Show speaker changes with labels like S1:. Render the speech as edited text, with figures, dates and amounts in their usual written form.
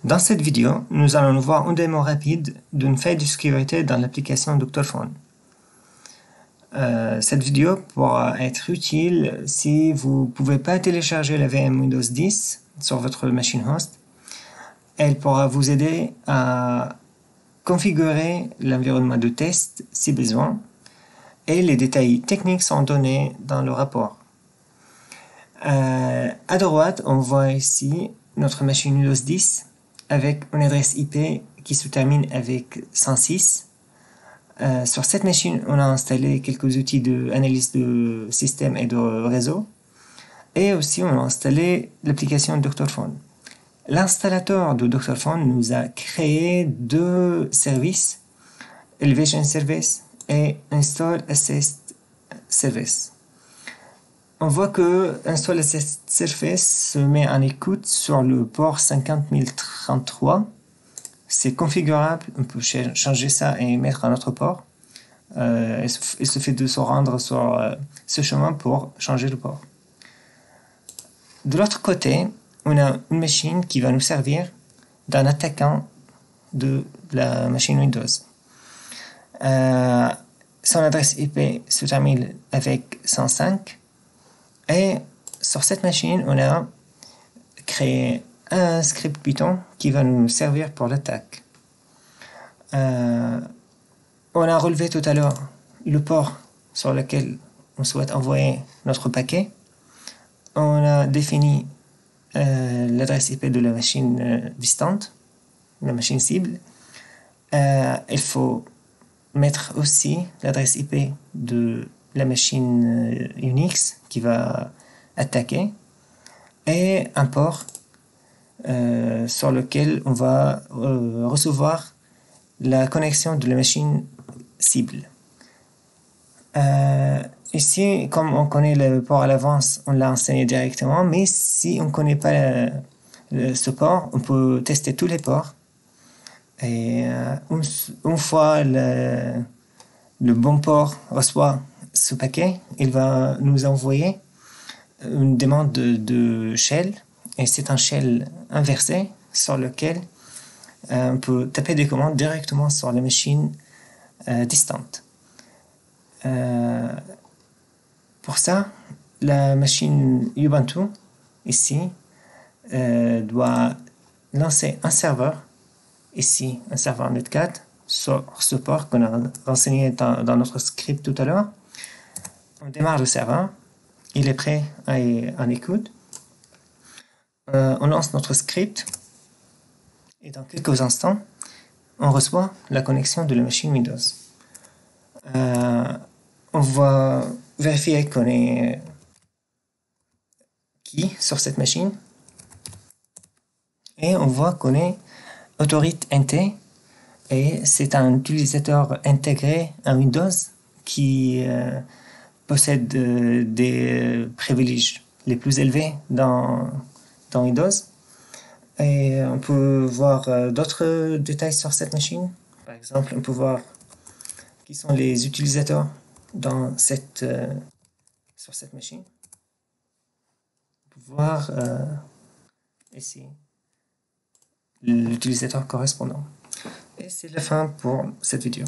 S1: Dans cette vidéo, nous allons voir une démo rapide d'une faille de sécurité dans l'application Dr. Phone. Cette vidéo pourra être utile si vous ne pouvez pas télécharger la VM Windows 10 sur votre machine host. Elle pourra vous aider à configurer l'environnement de test si besoin, et les détails techniques sont donnés dans le rapport. À droite, on voit ici notre machine Windows 10 avec une adresse IP qui se termine avec 106. Sur cette machine, on a installé quelques outils d'analyse de système et de réseau. Et aussi, on a installé l'application Dr. Phone. L'installateur de Dr. Phone nous a créé deux services, Elevation Service et Install Assist Service. On voit que Install Assist Service se met en écoute sur le port 50033. C'est configurable, on peut changer ça et mettre un autre port. Il suffit de se rendre sur ce chemin pour changer le port. De l'autre côté, on a une machine qui va nous servir d'un attaquant de la machine Windows. Son adresse IP se termine avec 105. Et sur cette machine, on a créé un script Python qui va nous servir pour l'attaque. On a relevé tout à l'heure le port sur lequel on souhaite envoyer notre paquet. On a défini l'adresse IP de la machine distante, la machine cible. Il faut mettre aussi l'adresse IP de la machine Unix qui va attaquer et un port sur lequel on va recevoir la connexion de la machine cible. Ici, comme on connaît le port à l'avance, on l'a enseigné directement, mais si on ne connaît pas ce port, on peut tester tous les ports. Et une fois le bon port reçoit ce paquet, il va nous envoyer une demande de shell, et c'est un shell inversé sur lequel on peut taper des commandes directement sur les machines distantes. Pour ça, la machine Ubuntu, ici, doit lancer un serveur, ici, un serveur Netcat, sur ce port qu'on a renseigné dans notre script tout à l'heure. On démarre le serveur, il est prêt en écoute. On lance notre script et dans quelques instants, on reçoit la connexion de la machine Windows. On va vérifier qu'on est qui sur cette machine et on voit qu'on est Authority NT et c'est un utilisateur intégré à Windows qui possède des privilèges les plus élevés dans Windows. Et on peut voir d'autres détails sur cette machine. Par exemple, on peut voir qui sont les utilisateurs sur cette machine. On peut voir ici l'utilisateur correspondant. Et c'est la fin pour cette vidéo.